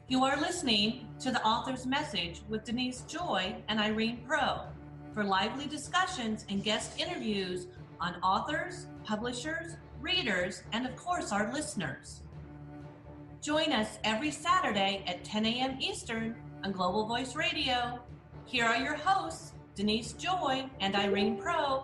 You are listening to the Author's Message with Denise Joy and Irene Pro for lively discussions and guest interviews on authors, publishers, readers, and of course our listeners. Join us every Saturday at 10 a.m. Eastern on Global Voice Radio. Here are your hosts, Denise Joy and Irene Pro.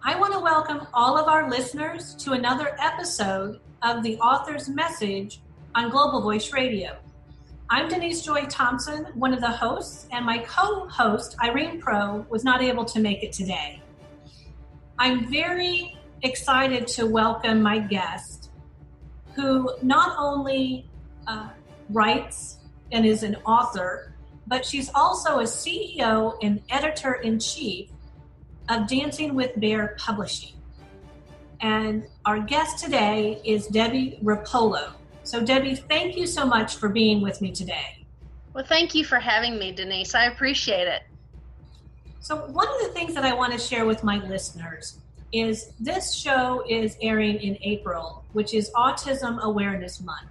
I want to welcome all of our listeners to another episode of the Author's Message on Global Voice Radio. I'm Denise Joy Thompson, one of the hosts, and my co-host, Irene Pro, was not able to make it today. I'm very excited to welcome my guest, who not only writes and is an author, but she's also a CEO and editor-in-chief of Dancing with Bear Publishing. And our guest today is Debbie Roppolo. So Debbie, thank you so much for being with me today. Well, thank you for having me, Denise. I appreciate it. So one of the things that I want to share with my listeners is this show is airing in April, which is Autism Awareness Month.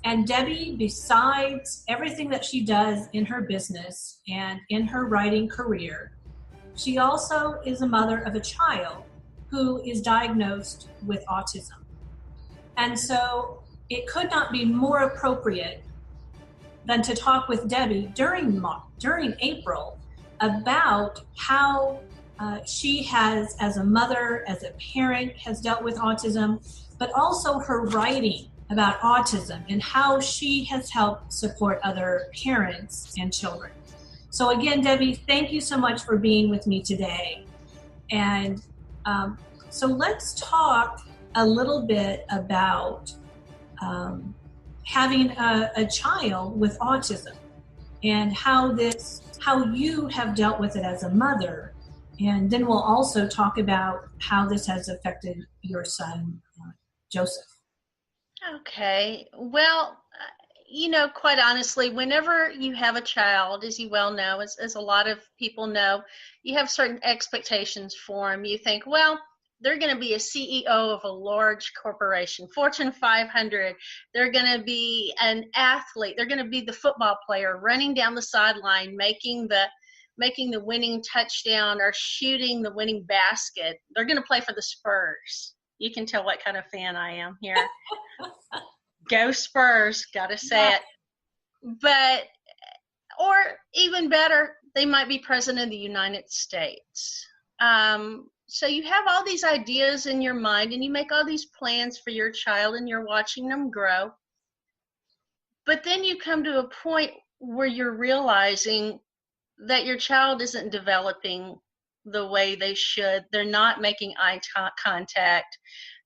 And Debbie, besides everything that she does in her business and in her writing career, she also is a mother of a child who is diagnosed with autism. And so it could not be more appropriate than to talk with Debbie during April about how she has, as a mother, as a parent, has dealt with autism, but also her writing about autism and how she has helped support other parents and children. So again, Debbie, thank you so much for being with me today. And so let's talk a little bit about having a child with autism and how you have dealt with it as a mother. And then we'll also talk about how this has affected your son, Joseph. Okay. Well, quite honestly, whenever you have a child, as you well know, as a lot of people know, you have certain expectations for them. You think, well, they're going to be a CEO of a large corporation, Fortune 500. They're going to be an athlete. They're going to be the football player running down the sideline, making the winning touchdown or shooting the winning basket. They're going to play for the Spurs. You can tell what kind of fan I am here. Go Spurs, gotta say it. But, or even better, they might be president of the United States. So you have all these ideas in your mind and you make all these plans for your child and you're watching them grow. But then you come to a point where you're realizing that your child isn't developing the way they should. They're not making eye contact.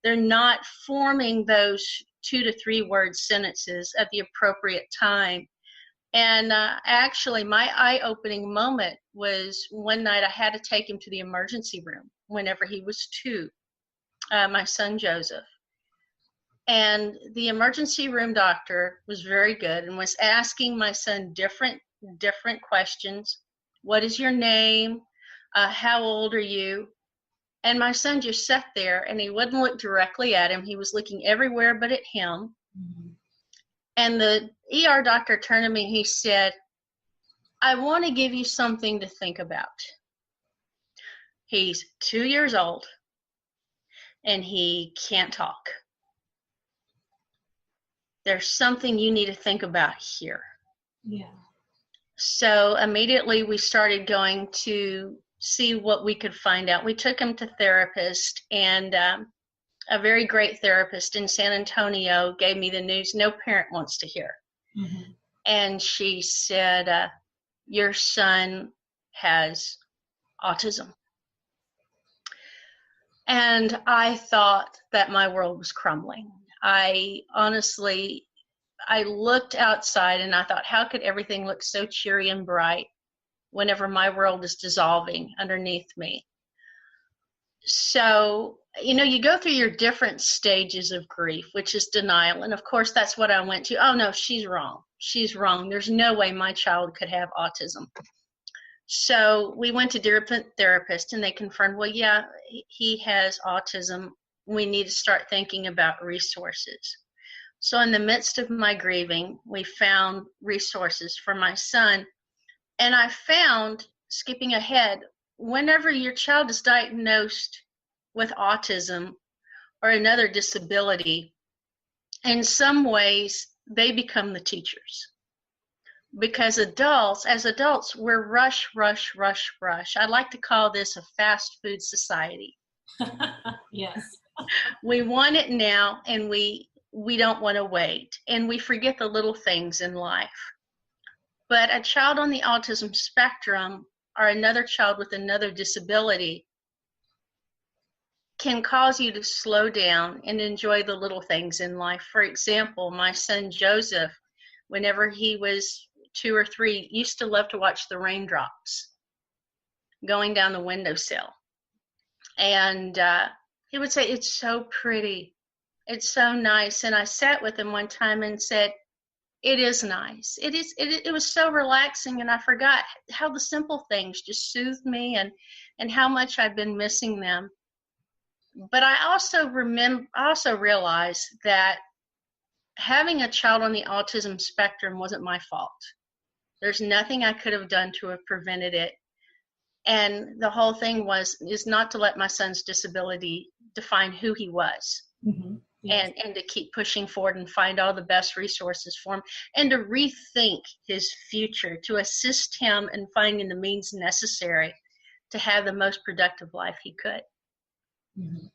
They're not forming those 2 to 3 word sentences at the appropriate time. And actually, my eye-opening moment was one night I had to take him to the emergency room whenever he was 2, my son Joseph. And the emergency room doctor was very good and was asking my son different questions. What is your name? How old are you? And my son just sat there and he wouldn't look directly at him. He was looking everywhere but at him. Mm-hmm. And the ER doctor turned to me, he said, I want to give you something to think about. He's 2 years old and he can't talk. There's something you need to think about here. Yeah. So immediately we started going to see what we could find out. We took him to therapist, and a very great therapist in San Antonio gave me the news no parent wants to hear. Mm-hmm. And she said, your son has autism. And I thought that my world was crumbling. I looked outside and I thought, how could everything look so cheery and bright whenever my world is dissolving underneath me? So you go through your different stages of grief, which is denial. And of course, that's what I went to. Oh, no, she's wrong. She's wrong. There's no way my child could have autism. So we went to different therapists, and they confirmed, well, yeah, he has autism. We need to start thinking about resources. So in the midst of my grieving, we found resources for my son. And I found, skipping ahead, whenever your child is diagnosed with autism or another disability, in some ways, they become the teachers. Because as adults, we're rush, rush, rush, rush. I like to call this a fast food society. Yes. We want it now, and we don't want to wait, and we forget the little things in life. But a child on the autism spectrum or another child with another disability can cause you to slow down and enjoy the little things in life. For example, my son Joseph, whenever he was 2 or 3, used to love to watch the raindrops going down the windowsill. And he would say, "It's so pretty. It's so nice." And I sat with him one time and said, "It is nice. It was so relaxing, and I forgot how the simple things just soothed me and how much I've been missing them." But I also realized that having a child on the autism spectrum wasn't my fault. There's nothing I could have done to have prevented it. And the whole thing is not to let my son's disability define who he was. Mm-hmm. Yes. And to keep pushing forward and find all the best resources for him, and to rethink his future, to assist him in finding the means necessary to have the most productive life he could. Mm-hmm.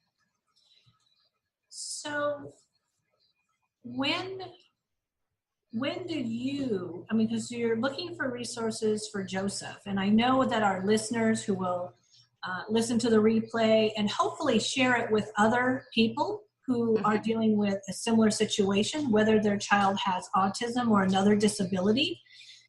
So when did you, because you're looking for resources for Joseph, and I know that our listeners who will listen to the replay and hopefully share it with other people who are dealing with a similar situation, whether their child has autism or another disability.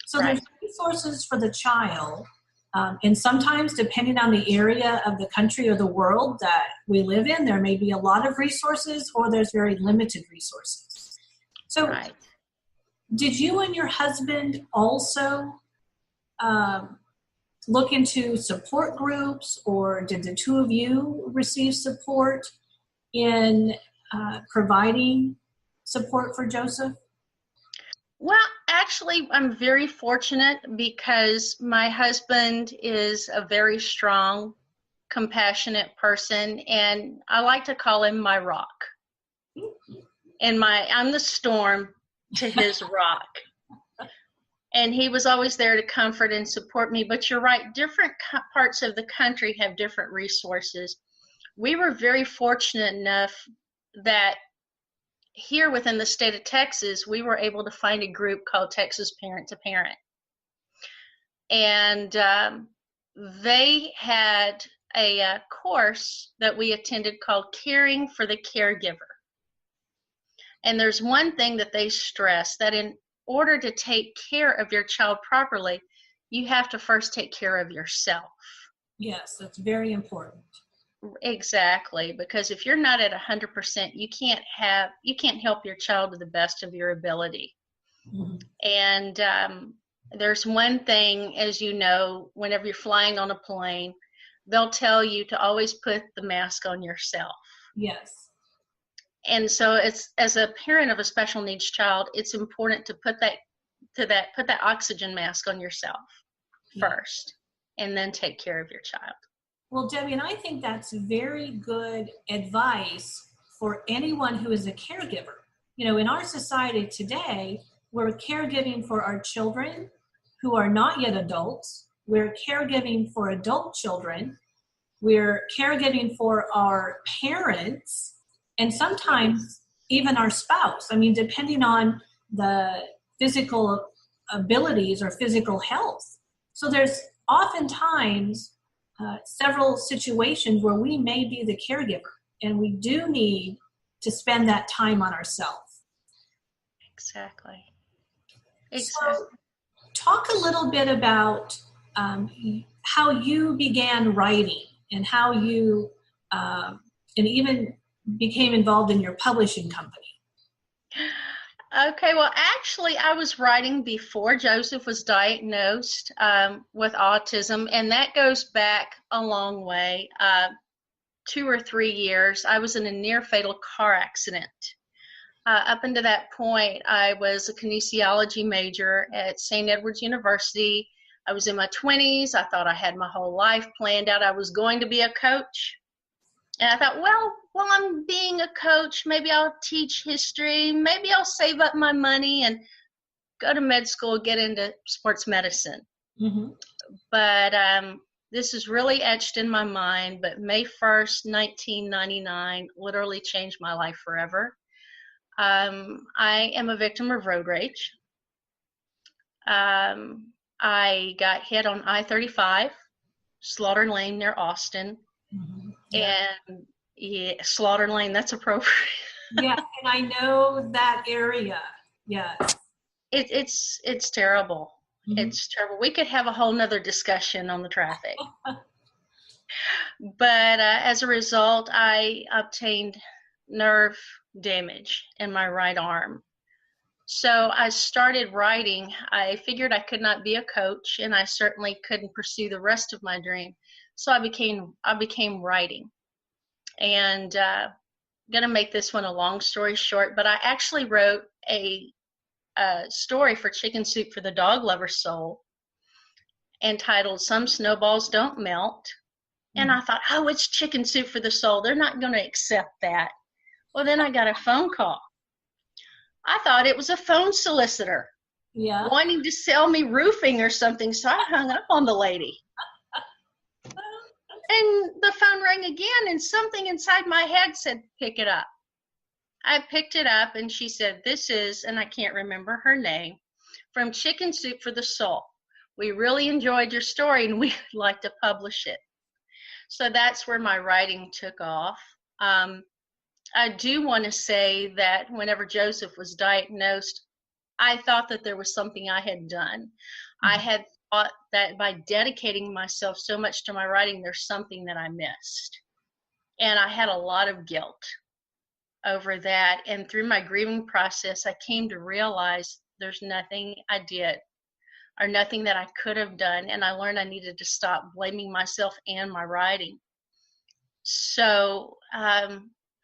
So Right. There's resources for the child, and sometimes depending on the area of the country or the world that we live in, there may be a lot of resources or there's very limited resources. So Right. Did you and your husband also look into support groups, or did the two of you receive support in providing support for Joseph? Well, actually, I'm very fortunate because my husband is a very strong, compassionate person, and I like to call him my rock. And I'm the storm to his rock. And he was always there to comfort and support me. But you're right, different parts of the country have different resources. We were very fortunate enough that here within the state of Texas, we were able to find a group called Texas Parent to Parent. And they had a course that we attended called Caring for the Caregiver. And there's one thing that they stress, that in order to take care of your child properly, you have to first take care of yourself. Yes, that's very important. Exactly, because if you're not at 100%, you can't help your child to the best of your ability. Mm-hmm. And there's one thing, as you know, whenever you're flying on a plane, they'll tell you to always put the mask on yourself. Yes. And so it's, as a parent of a special needs child, it's important to put that oxygen mask on yourself first, and then take care of your child. Well, Debbie, and I think that's very good advice for anyone who is a caregiver. In our society today, we're caregiving for our children who are not yet adults. We're caregiving for adult children. We're caregiving for our parents, and sometimes even our spouse. Depending on the physical abilities or physical health. So there's oftentimes several situations where we may be the caregiver, and we do need to spend that time on ourselves. Exactly. So talk a little bit about how you began writing and how you and even became involved in your publishing company. Okay, well, actually, I was writing before Joseph was diagnosed with autism, and that goes back a long way, 2 or 3 years. I was in a near-fatal car accident. Up until that point, I was a kinesiology major at St. Edward's University. I was in my 20s. I thought I had my whole life planned out. I was going to be a coach. And I thought, well, while I'm being a coach, maybe I'll teach history. Maybe I'll save up my money and go to med school, get into sports medicine. Mm-hmm. But this is really etched in my mind. But May 1st, 1999 literally changed my life forever. I am a victim of road rage. I got hit on I-35, Slaughter Lane near Austin. Mm-hmm. Yeah. And yeah, Slaughter Lane, that's appropriate. Yeah, and I know that area. Yes. It's terrible. Mm-hmm. It's terrible. We could have a whole nother discussion on the traffic. But as a result, I obtained nerve damage in my right arm. So I started writing. I figured I could not be a coach, and I certainly couldn't pursue the rest of my dream. So I became writing. And I'm going to make this one a long story short, but I actually wrote a story for Chicken Soup for the Dog Lover Soul entitled Some Snowballs Don't Melt. And I thought, oh, it's Chicken Soup for the Soul. They're not going to accept that. Well, then I got a phone call. I thought it was a phone solicitor wanting to sell me roofing or something, so I hung up on the lady. And the phone rang again, and something inside my head said, pick it up. I picked it up, and she said, this is, and I can't remember her name, from Chicken Soup for the Soul. We really enjoyed your story, and we'd like to publish it. So that's where my writing took off. I do want to say that whenever Joseph was diagnosed, I thought that there was something I had done. Mm-hmm. I had thought that by dedicating myself so much to my writing, there's something that I missed. And I had a lot of guilt over that. And through my grieving process, I came to realize there's nothing I did or nothing that I could have done. And I learned I needed to stop blaming myself and my writing. So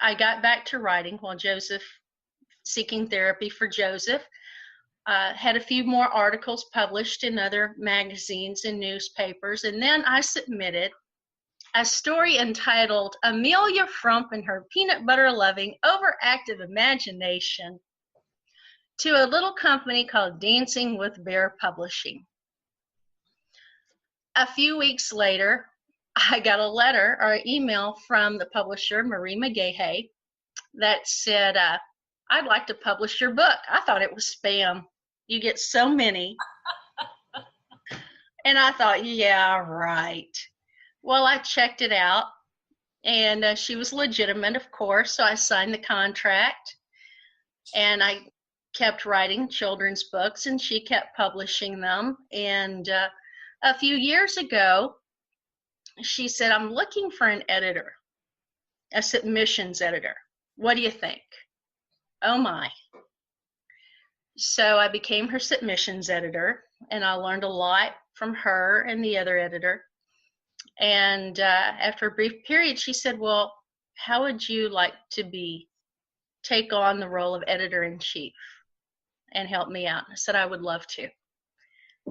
I got back to writing while Joseph, seeking therapy for Joseph. Had a few more articles published in other magazines and newspapers, and then I submitted a story entitled Amelia Frump and Her Peanut Butter Loving Overactive Imagination to a little company called Dancing with Bear Publishing. A few weeks later, I got a letter or email from the publisher, Marie McGahey, that said, I'd like to publish your book. I thought it was spam. You get so many. And I thought, yeah, right. Well, I checked it out, and she was legitimate, of course, so I signed the contract, and I kept writing children's books, and she kept publishing them. And a few years ago, she said, I'm looking for an editor, a submissions editor. What do you think? Oh, my. So I became her submissions editor, and I learned a lot from her and the other editor. And after a brief period, she said, well, how would you like to take on the role of editor-in-chief and help me out? I said, I would love to.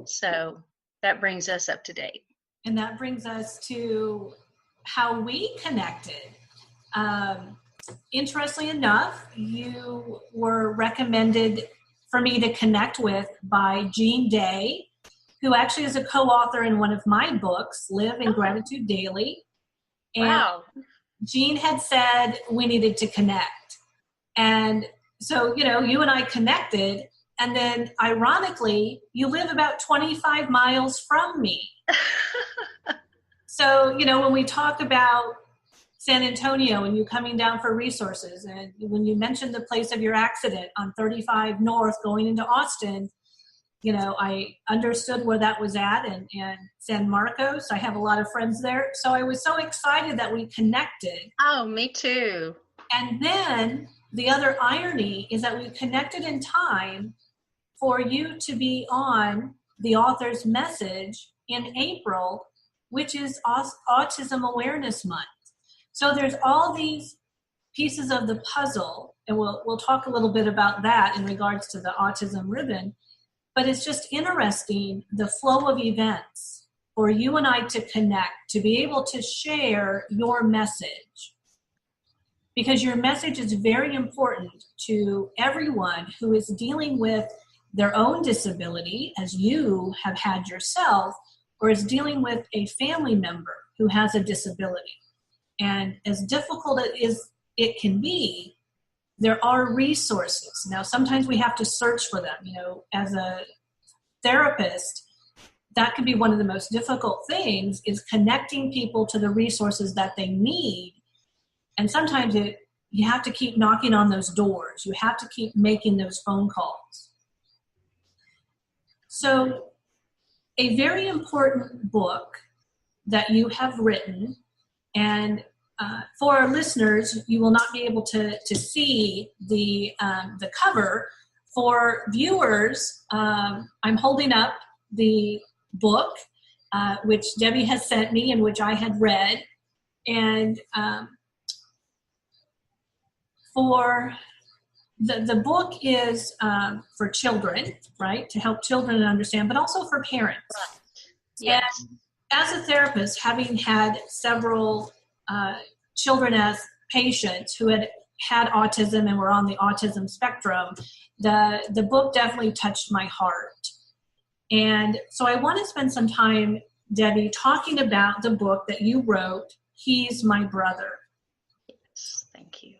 So that brings us up to date. And that brings us to how we connected. Interestingly enough, you were recommended for me to connect with by Jean Day, who actually is a co-author in one of my books, Live in Gratitude Daily. And wow. Jean had said we needed to connect. And so, you and I connected, and then ironically, you live about 25 miles from me. So, when we talk about San Antonio and you coming down for resources, and when you mentioned the place of your accident on 35 North going into Austin, I understood where that was at, and San Marcos. I have a lot of friends there. So I was so excited that we connected. Oh, me too. And then the other irony is that we connected in time for you to be on the author's message in April, which is Autism Awareness Month. So there's all these pieces of the puzzle, and we'll talk a little bit about that in regards to the Autism Ribbon. But it's just interesting, the flow of events for you and I to connect, to be able to share your message. Because your message is very important to everyone who is dealing with their own disability, as you have had yourself, or is dealing with a family member who has a disability. And as difficult as it can be, there are resources. Now, sometimes we have to search for them. As a therapist, that can be one of the most difficult things, is connecting people to the resources that they need. And sometimes you have to keep knocking on those doors. You have to keep making those phone calls. So a very important book that you have written, and for our listeners, you will not be able to see the cover. For viewers, I'm holding up the book, which Debbie has sent me and which I had read. And for the book is for children, right, to help children understand, but also for parents. Yes. And as a therapist, having had several children as patients who had autism and were on the autism spectrum, the book definitely touched my heart. And so I want to spend some time, Debbie, talking about the book that you wrote, He's My Brother. Yes, thank you.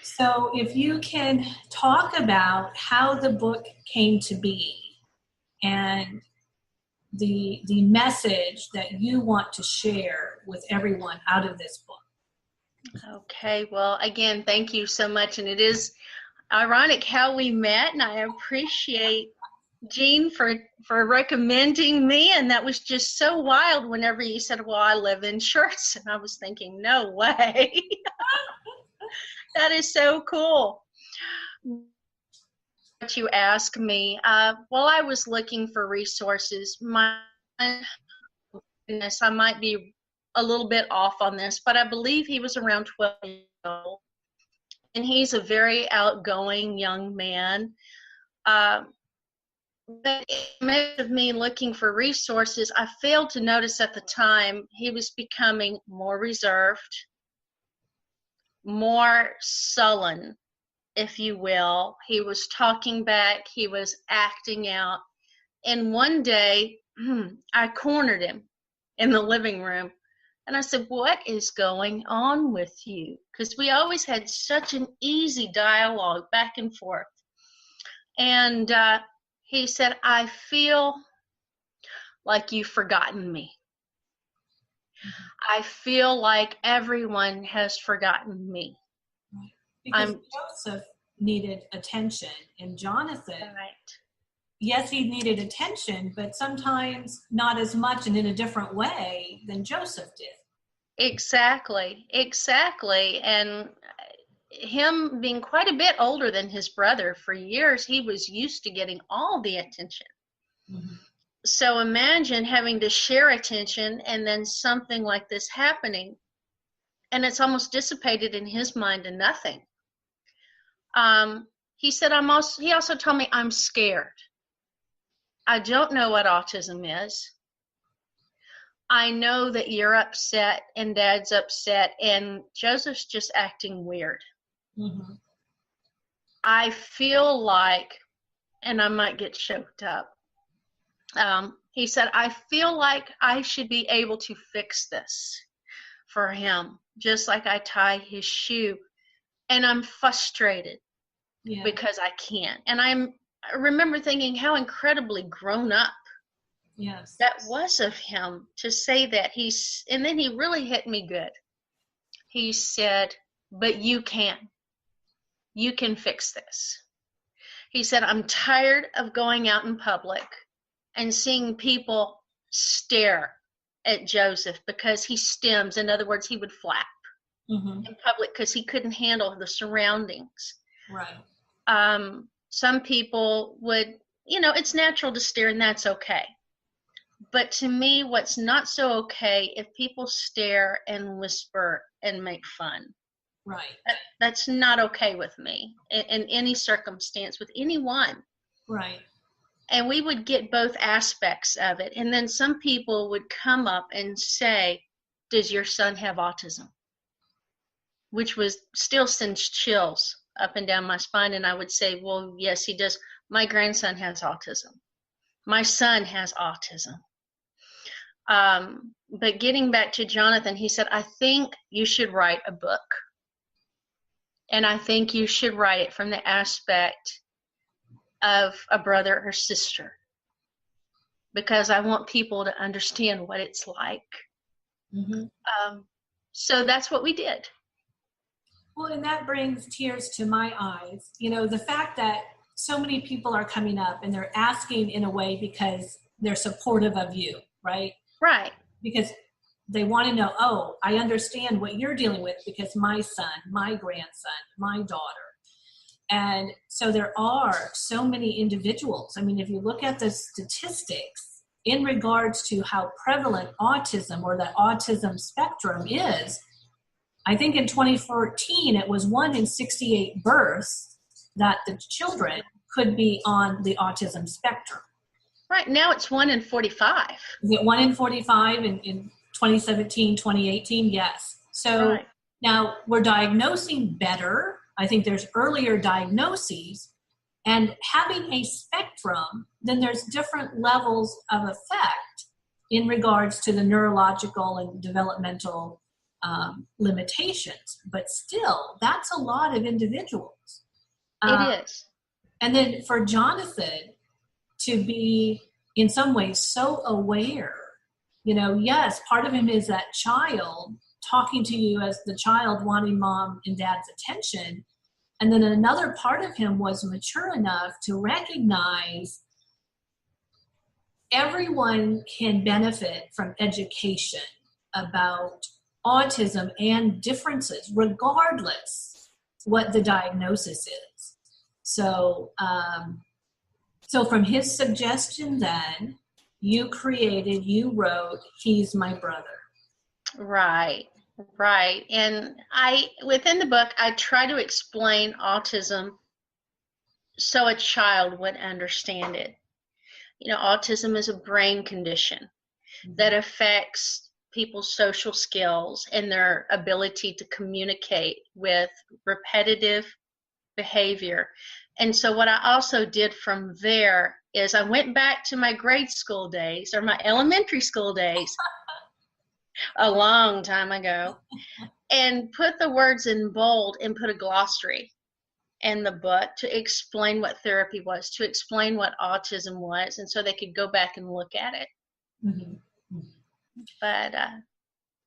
So if you can talk about how the book came to be and the message that you want to share with everyone out of this book. Okay, well, again, thank you so much. And it is ironic how we met, and I appreciate Jean for recommending me. And that was just so wild whenever you said, well, I live in Shirts. And I was thinking, no way. That is so cool. What you asked me, while I was looking for resources, goodness, I might be a little bit off on this, but I believe he was around 12 years old. And he's a very outgoing young man. But in the midst of me looking for resources, I failed to notice at the time he was becoming more reserved, more sullen, if you will. He was talking back, he was acting out. And one day, I cornered him in the living room. And I said, what is going on with you? Because we always had such an easy dialogue back and forth. And he said, I feel like you've forgotten me. I feel like everyone has forgotten me. Because Joseph needed attention, and Jonathan, right. Yes, he needed attention, but sometimes not as much and in a different way than Joseph did. Exactly. And him being quite a bit older than his brother, for years, he was used to getting all the attention. Mm-hmm. So imagine having to share attention and then something like this happening, and it's almost dissipated in his mind to nothing. He said, he also told me, I'm scared. I don't know what autism is. I know that you're upset and Dad's upset and Joseph's just acting weird. Mm-hmm. I feel like, and I might get choked up. He said, I feel like I should be able to fix this for him, just like I tie his shoe. And I'm frustrated because I can't. And I remember thinking how incredibly grown up that was of him to say that. And then he really hit me good. He said, but you can fix this. He said, I'm tired of going out in public and seeing people stare at Joseph because he stims. In other words, he would flap in public because he couldn't handle the surroundings. Right. Some people would, it's natural to stare, and that's okay. But to me, what's not so okay if people stare and whisper and make fun. Right. That's not okay with me in any circumstance with anyone. Right. And we would get both aspects of it. And then some people would come up and say, does your son have autism? Which was still sends chills up and down my spine. And I would say, well, yes, he does. My grandson has autism. My son has autism. But getting back to Jonathan, he said, I think you should write a book. And I think you should write it from the aspect of a brother or sister, because I want people to understand what it's like. So that's what we did. Well, and that brings tears to my eyes. The fact that so many people are coming up and they're asking in a way because they're supportive of you, right? Right. Because they want to know, oh, I understand what you're dealing with because my son, my grandson, my daughter. And so there are so many individuals. I mean, if you look at the statistics in regards to how prevalent autism or the autism spectrum is, I think in 2014, it was 1 in 68 births that the children could be on the autism spectrum. Right. Now it's 1 in 45. Is it 1 in 45 in 2017, 2018? Yes. So right. Now we're diagnosing better. I think there's earlier diagnoses, and having a spectrum, then there's different levels of effect in regards to the neurological and developmental limitations. But still, that's a lot of individuals. It is. And then for Jonathan to be in some ways so aware, yes, part of him is that child talking to you as the child wanting mom and dad's attention. And then another part of him was mature enough to recognize everyone can benefit from education about autism and differences, regardless what the diagnosis is. So, so from his suggestion then, you wrote, He's My Brother. Right. And within the book, I try to explain autism so a child would understand it. Autism is a brain condition that affects people's social skills and their ability to communicate with repetitive behavior. And so what I also did from there is I went back to my grade school days or my elementary school days a long time ago and put the words in bold and put a glossary in the book to explain what therapy was, to explain what autism was, and so they could go back and look at it. But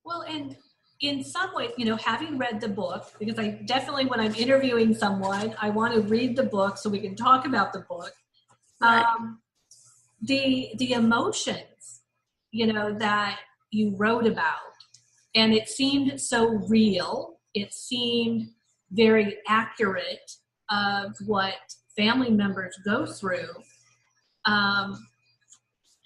well, and in some ways, having read the book, because I definitely, when I'm interviewing someone, I want to read the book so we can talk about the book. Right. The emotions, that you wrote about, and it seemed so real. It seemed very accurate of what family members go through.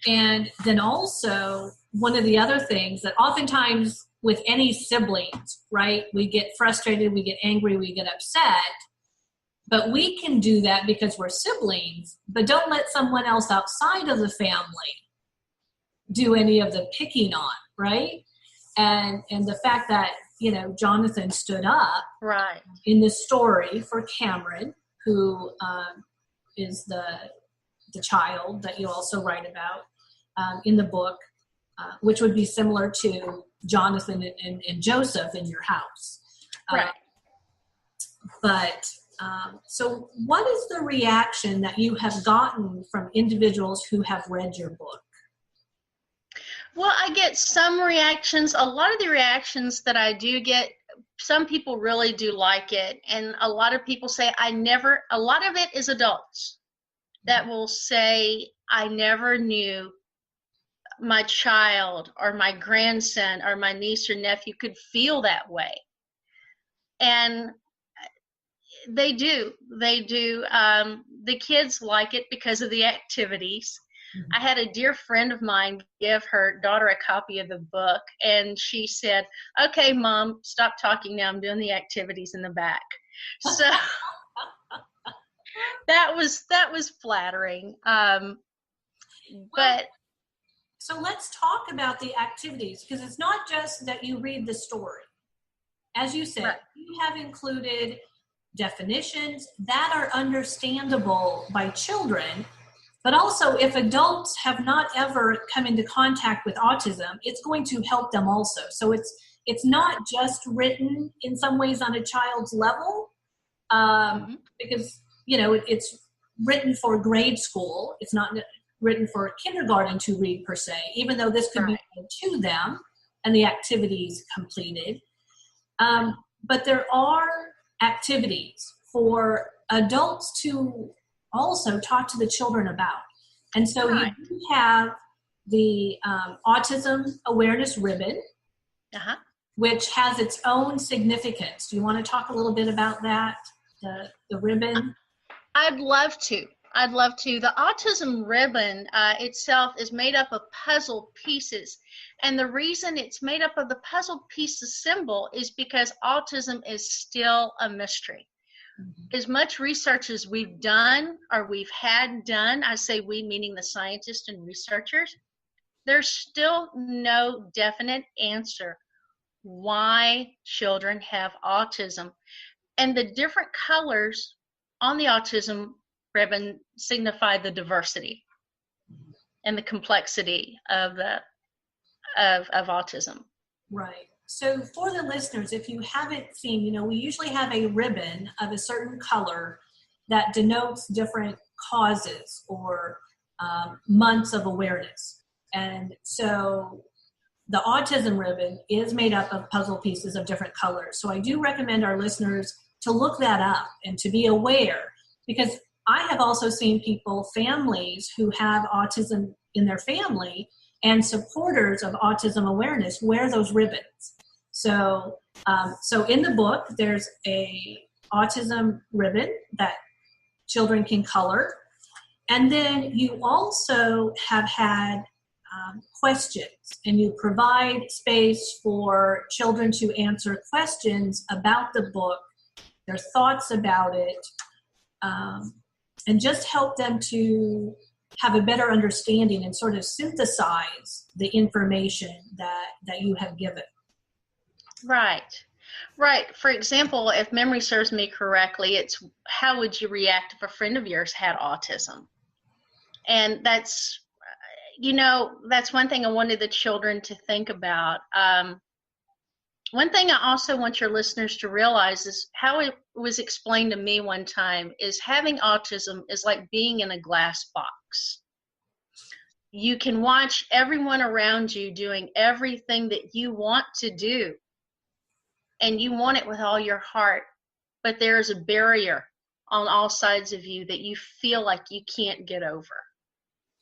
And then also, one of the other things that oftentimes with any siblings, right, we get frustrated, we get angry, we get upset, but we can do that because we're siblings, but don't let someone else outside of the family do any of the picking on, right? And the fact that, Jonathan stood up right in the story for Cameron, who is the child that you also write about in the book, which would be similar to Jonathan and Joseph in your house. Right. But so what is the reaction that you have gotten from individuals who have read your book? Well, I get some reactions. A lot of the reactions that I do get some people really do like it. And a lot of people say, a lot of it is adults that will say, I never knew my child or my grandson or my niece or nephew could feel that way. And they do. The kids like it because of the activities. Mm-hmm. I had a dear friend of mine give her daughter a copy of the book, and she said, "Okay, Mom, stop talking now. I'm doing the activities in the back." So that was flattering. But so let's talk about the activities, because it's not just that you read the story. As you said, right. You have included definitions that are understandable by children, but also if adults have not ever come into contact with autism, it's going to help them also. So it's not just written in some ways on a child's level, because it's written for grade school. It's not written for kindergarten to read per se, even though this could be read to them and the activities completed. But there are activities for adults to also talk to the children about. And so you do have the Autism Awareness Ribbon, which has its own significance. Do you want to talk a little bit about that, the ribbon? I'd love to. The Autism Ribbon itself is made up of puzzle pieces. And the reason it's made up of the puzzle pieces symbol is because autism is still a mystery. Mm-hmm. As much research as we've done or we've had done, I say we meaning the scientists and researchers, there's still no definite answer why children have autism. And the different colors on the Autism Ribbon signify the diversity and the complexity of autism. Right. So for the listeners, if you haven't seen, we usually have a ribbon of a certain color that denotes different causes or months of awareness. And so the autism ribbon is made up of puzzle pieces of different colors. So I do recommend our listeners to look that up and to be aware, because I have also seen families who have autism in their family and supporters of autism awareness wear those ribbons. So in the book, there's a autism ribbon that children can color. And then you also have had questions, and you provide space for children to answer questions about the book, their thoughts about it, and just help them to have a better understanding and sort of synthesize the information that you have given. Right. For example, if memory serves me correctly, it's how would you react if a friend of yours had autism? And that's one thing I wanted the children to think about. One thing I also want your listeners to realize is how it was explained to me one time is having autism is like being in a glass box. You can watch everyone around you doing everything that you want to do, and you want it with all your heart, but there is a barrier on all sides of you that you feel like you can't get over.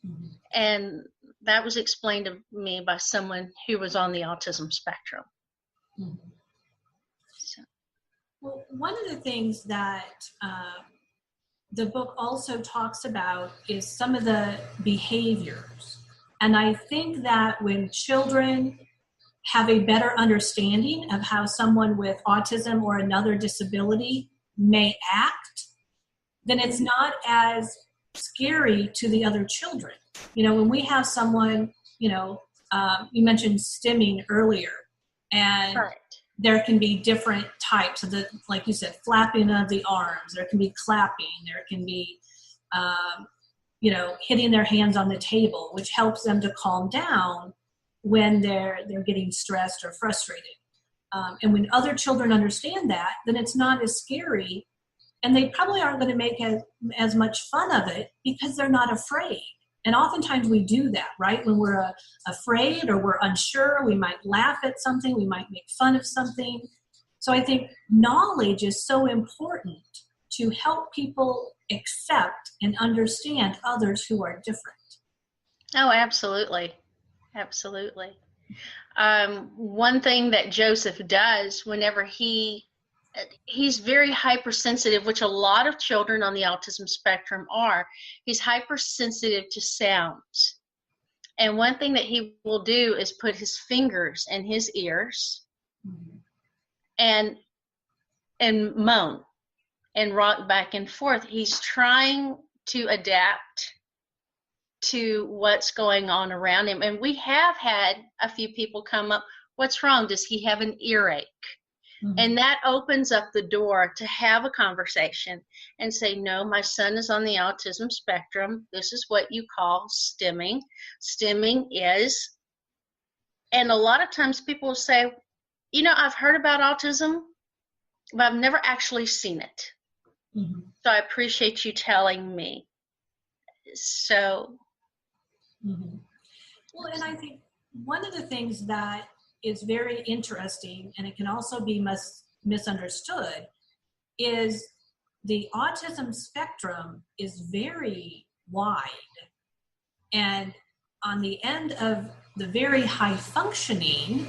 Mm-hmm. And that was explained to me by someone who was on the autism spectrum. Mm-hmm. Well, one of the things that the book also talks about is some of the behaviors. And I think that when children have a better understanding of how someone with autism or another disability may act, then it's not as scary to the other children. When we have someone, you mentioned stimming earlier, and there can be different types of like you said, flapping of the arms. There can be clapping. There can be, hitting their hands on the table, which helps them to calm down when they're getting stressed or frustrated. And when other children understand that, then it's not as scary, and they probably aren't going to make as much fun of it because they're not afraid. And oftentimes we do that, right? When we're afraid or we're unsure, we might laugh at something, we might make fun of something. So I think knowledge is so important to help people accept and understand others who are different. Oh, absolutely. Absolutely. One thing that Joseph does whenever he's very hypersensitive, which a lot of children on the autism spectrum are. He's hypersensitive to sounds. And one thing that he will do is put his fingers in his ears and moan and rock back and forth. He's trying to adapt to what's going on around him. And we have had a few people come up, what's wrong? Does he have an earache? And that opens up the door to have a conversation and say, no, my son is on the autism spectrum. This is what you call stimming. Stimming is, and a lot of times people will say, you know, I've heard about autism, but I've never actually seen it. So I appreciate you telling me. So. Well, and I think one of the things that is very interesting, and it can also be misunderstood, is the autism spectrum is very wide. And on the end of the very high functioning,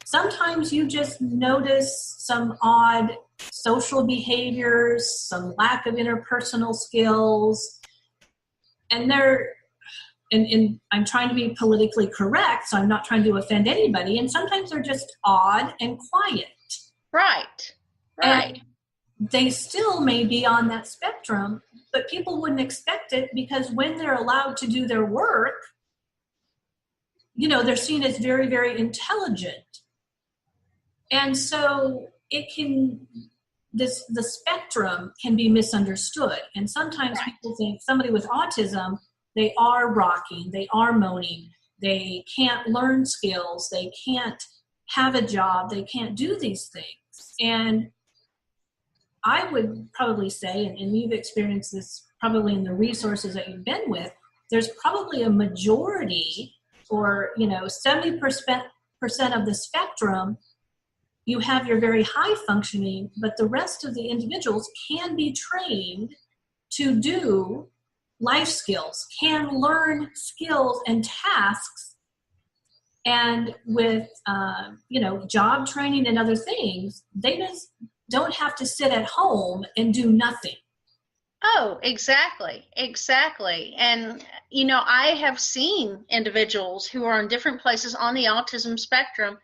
sometimes you just notice some odd social behaviors, some lack of interpersonal skills, and and I'm trying to be politically correct, so I'm not trying to offend anybody, and sometimes they're just odd and quiet. Right. And they still may be on that spectrum, but people wouldn't expect it because when they're allowed to do their work, you know, they're seen as very, very intelligent. And so the spectrum can be misunderstood. And sometimes people think somebody with autism, they are rocking, they are moaning, they can't learn skills, they can't have a job, they can't do these things. And I would probably say, and you've experienced this probably in the resources that you've been with, there's probably a majority, or 70% of the spectrum, you have your very high functioning, but the rest of the individuals can be trained to do life skills, can learn skills and tasks, and with job training and other things, they just don't have to sit at home and do nothing. Oh, exactly. And I have seen individuals who are in different places on the autism spectrum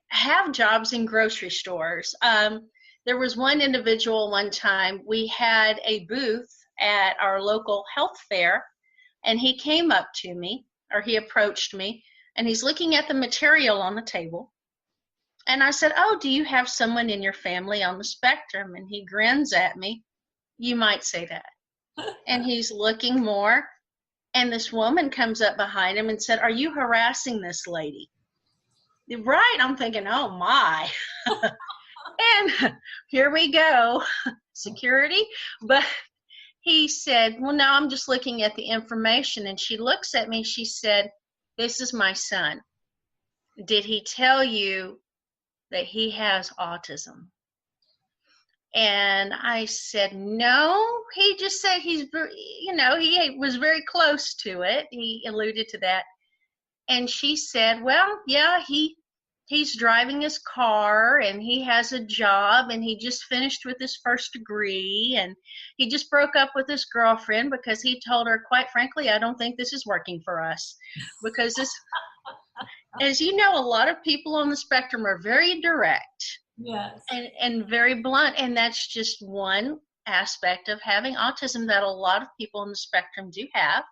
have jobs in grocery stores. There was one individual one time, we had a booth at our local health fair, and he came up to me, or he approached me, and he's looking at the material on the table. And I said, oh, do you have someone in your family on the spectrum? And he grins at me. You might say that. And he's looking more, and this woman comes up behind him and said, are you harassing this lady? Right. I'm thinking, oh my. And here we go. Security. But he said, well, no, I'm just looking at the information. And she looks at me. She said, this is my son. Did he tell you that he has autism? And I said, no, he just said he was very close to it. He alluded to that. And she said, well, yeah, he's driving his car, and he has a job, and he just finished with his first degree, and he just broke up with his girlfriend because he told her, quite frankly, I don't think this is working for us. Because this, as you know, a lot of people on the spectrum are very direct. Yes. And very blunt, and that's just one aspect of having autism that a lot of people on the spectrum do have.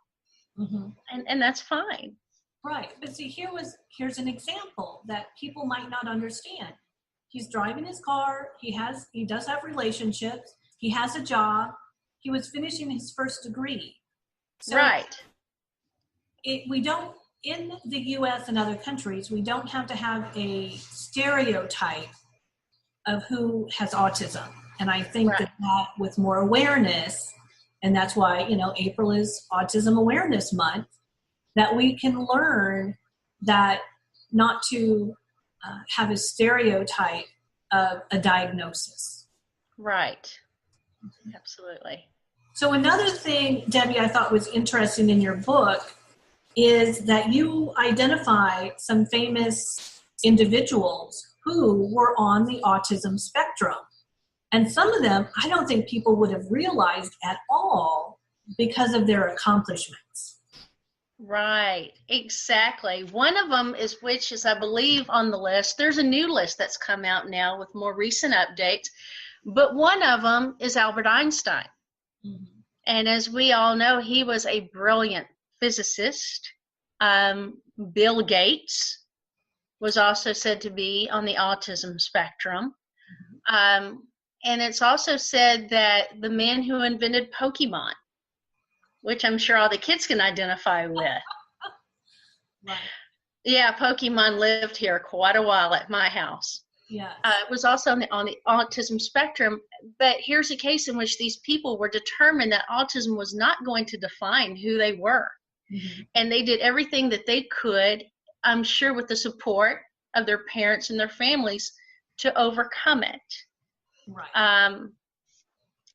And that's fine. Right. But see, here's an example that people might not understand. He's driving his car. He does have relationships. He has a job. He was finishing his first degree. So right. We don't, in the U.S. and other countries, we don't have to have a stereotype of who has autism. And I think that with more awareness, and that's why, April is Autism Awareness Month, that we can learn that not to have a stereotype of a diagnosis. Right. Absolutely. So another thing, Debbie, I thought was interesting in your book is that you identify some famous individuals who were on the autism spectrum. And some of them, I don't think people would have realized at all because of their accomplishments. Right, exactly. One of them is, which is, I believe, on the list. There's a new list that's come out now with more recent updates. But one of them is Albert Einstein. Mm-hmm. And as we all know, he was a brilliant physicist. Bill Gates was also said to be on the autism spectrum. Mm-hmm. And it's also said that the man who invented Pokemon, which I'm sure all the kids can identify with. Right. Yeah, Pokemon lived here quite a while at my house. Yeah. It was also on the autism spectrum, but here's a case in which these people were determined that autism was not going to define who they were. Mm-hmm. And they did everything that they could, I'm sure with the support of their parents and their families, to overcome it. Right.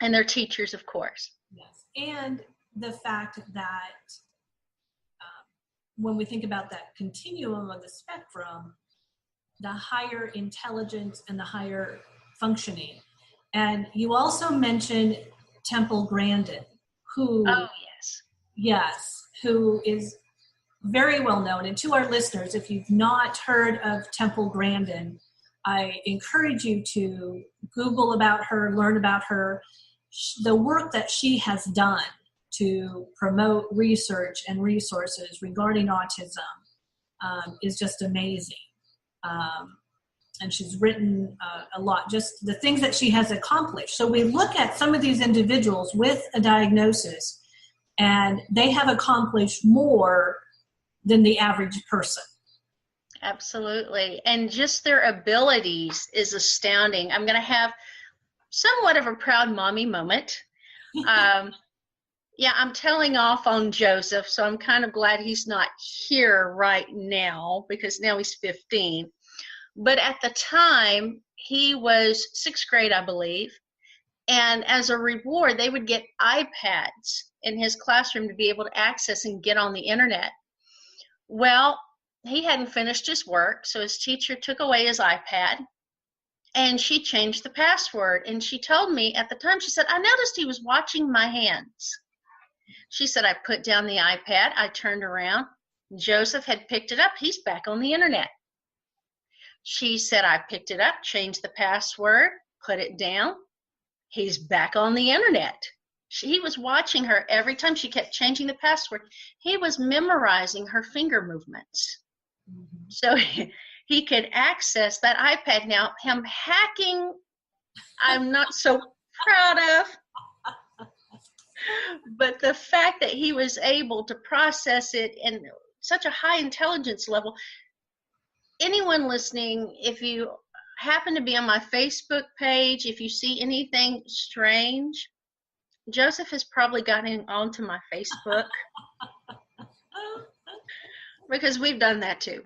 And their teachers, of course. Yes. And the fact that when we think about that continuum of the spectrum, the higher intelligence and the higher functioning. And you also mentioned Temple Grandin, who, who is very well known. And to our listeners, if you've not heard of Temple Grandin, I encourage you to Google about her, learn about her, the work that she has done to promote research and resources regarding autism is just amazing. And she's written a lot, just the things that she has accomplished. So we look at some of these individuals with a diagnosis, and they have accomplished more than the average person. Absolutely. And just their abilities is astounding. I'm going to have somewhat of a proud mommy moment. Yeah, I'm telling off on Joseph, so I'm kind of glad he's not here right now because now he's 15. But at the time, he was 6th grade, I believe. And as a reward, they would get iPads in his classroom to be able to access and get on the internet. Well, he hadn't finished his work, so his teacher took away his iPad, and she changed the password. And she told me at the time, she said, I noticed he was watching my hands. She said, I put down the iPad, I turned around, Joseph had picked it up, he's back on the internet. She said, I picked it up, changed the password, put it down, he's back on the internet. He was watching her every time she kept changing the password. He was memorizing her finger movements. Mm-hmm. So he could access that iPad. Now, him hacking, I'm not so proud of. But the fact that he was able to process it in such a high intelligence level, anyone listening, if you happen to be on my Facebook page, if you see anything strange, Joseph has probably gotten onto my Facebook because we've done that too.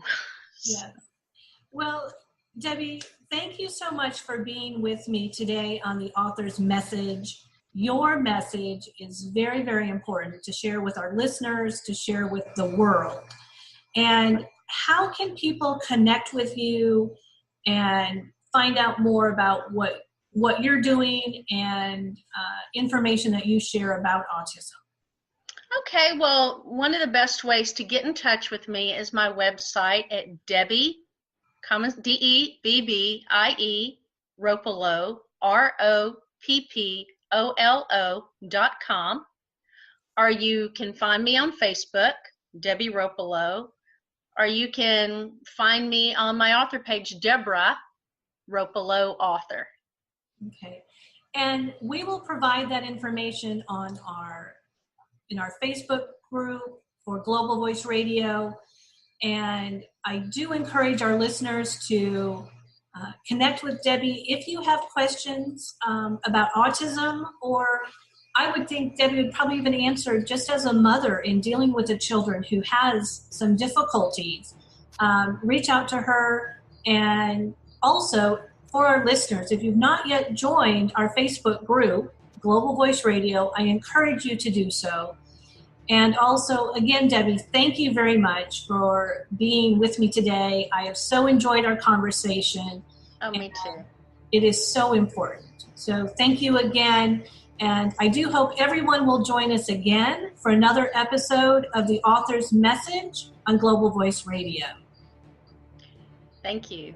Yes. Well, Debbie, thank you so much for being with me today on the author's message. Your message is very, very important to share with our listeners, to share with the world. And how can people connect with you and find out more about what you're doing and information that you share about autism? Okay, well, one of the best ways to get in touch with me is my website at Debbie, Debbie, Roppolo, ROPPOLO.com, or you can find me on Facebook, Debbie Roppolo, or you can find me on my author page, Deborah Roppolo Author. Okay, and we will provide that information on in our Facebook group for Global Voice Radio, and I do encourage our listeners to connect with Debbie if you have questions about autism, or I would think Debbie would probably even answer just as a mother in dealing with a children who has some difficulties. Reach out to her, and also for our listeners, if you've not yet joined our Facebook group, Global Voice Radio, I encourage you to do so. And also, again, Debbie, thank you very much for being with me today. I have so enjoyed our conversation. Oh, me too. It is so important. So thank you again. And I do hope everyone will join us again for another episode of the Author's Message on Global Voice Radio. Thank you.